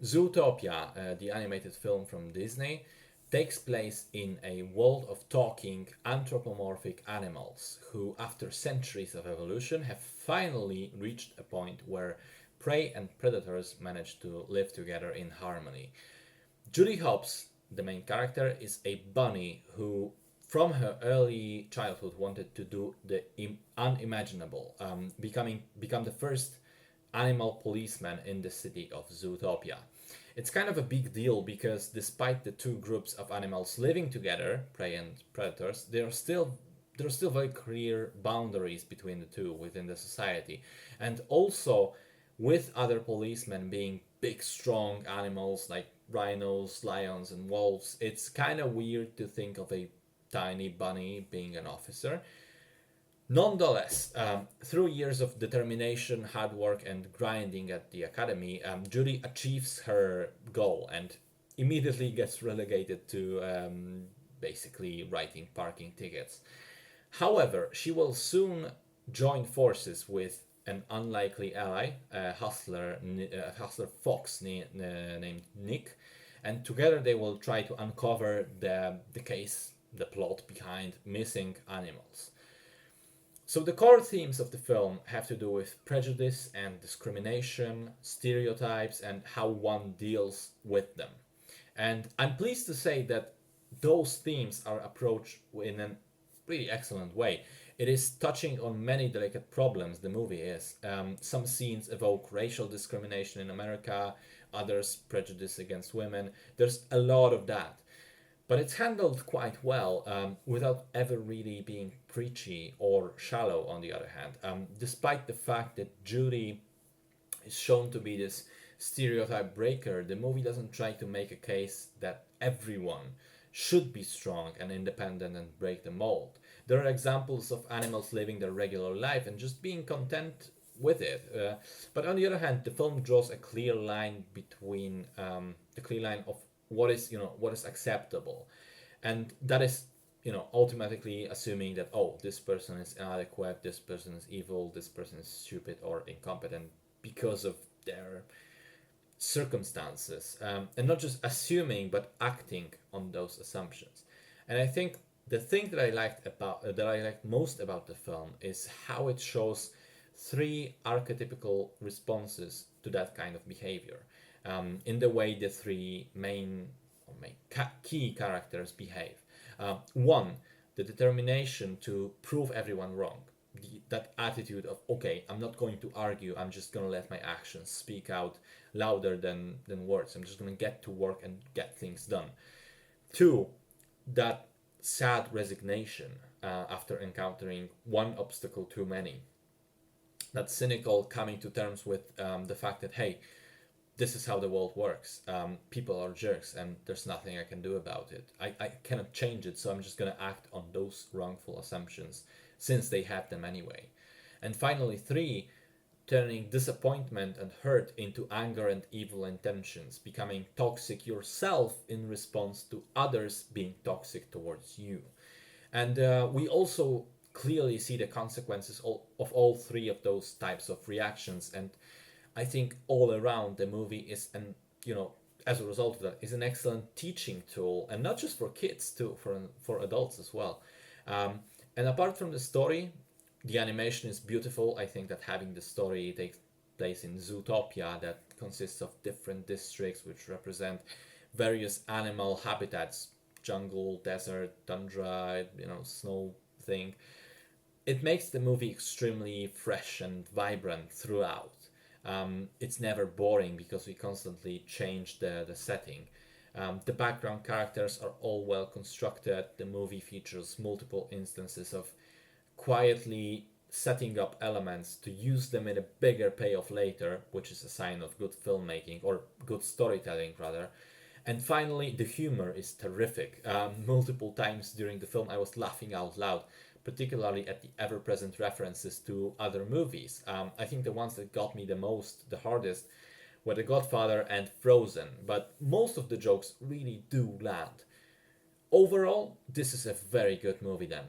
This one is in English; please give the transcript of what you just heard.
Zootopia, the animated film from Disney, takes place in a world of talking anthropomorphic animals who, after centuries of evolution, have finally reached a point where prey and predators manage to live together in harmony. Julie Hobbs, the main character, is a bunny who, from her early childhood, wanted to do the unimaginable, become the first animal policeman in the city of Zootopia. It's kind of a big deal because despite the two groups of animals living together, prey and predators, there are still very clear boundaries between the two within the society. And also with other policemen being big strong animals like rhinos, lions and wolves, it's kind of weird to think of a tiny bunny being an officer. Nonetheless, through years of determination, hard work, and grinding at the academy, Judy achieves her goal and immediately gets relegated to basically writing parking tickets. However, she will soon join forces with an unlikely ally, a hustler fox named Nick, and together they will try to uncover the case, the plot behind missing animals. So the core themes of the film have to do with prejudice and discrimination, stereotypes, and how one deals with them. And I'm pleased to say that those themes are approached in a really excellent way. It is touching on many delicate problems, the movie is. Some scenes evoke racial discrimination in America, others prejudice against women. There's a lot of that. But it's handled quite well without ever really being preachy or shallow, on the other hand. Despite the fact that Judy is shown to be this stereotype breaker, the movie doesn't try to make a case that everyone should be strong and independent and break the mold. There are examples of animals living their regular life and just being content with it. But on the other hand, the film draws a clear line between the clear line of what is acceptable, and that is automatically assuming that, oh, this person is inadequate, this person is evil, this person is stupid or incompetent because of their circumstances, and not just assuming but acting on those assumptions. And I think the thing that I liked most about the film is how it shows three archetypical responses to that kind of behavior, in the way the three main key characters behave. One, the determination to prove everyone wrong. That attitude of, okay, I'm not going to argue, I'm just going to let my actions speak out louder than words. I'm just going to get to work and get things done. Two, that sad resignation after encountering one obstacle too many. That cynical coming to terms with the fact that, hey, this is how the world works. People are jerks and there's nothing I can do about it. I cannot change it, so I'm just going to act on those wrongful assumptions since they have them anyway. And finally, three, turning disappointment and hurt into anger and evil intentions, becoming toxic yourself in response to others being toxic towards you. And we also clearly see the consequences of all three of those types of reactions. And I think all around the movie is as a result of that, is an excellent teaching tool, and not just for kids too, for adults as well. And apart from the story, the animation is beautiful. I think that having the story take place in Zootopia that consists of different districts which represent various animal habitats, jungle, desert, tundra, snow thing, it makes the movie extremely fresh and vibrant throughout. It's never boring because we constantly change the setting. The background characters are all well constructed. The movie features multiple instances of quietly setting up elements to use them in a bigger payoff later, which is a sign of good filmmaking, or good storytelling rather. And finally, the humor is terrific. Multiple times during the film I was laughing out loud, particularly at the ever-present references to other movies. I think the ones that got me the hardest, were The Godfather and Frozen, but most of the jokes really do land. Overall, this is a very good movie then.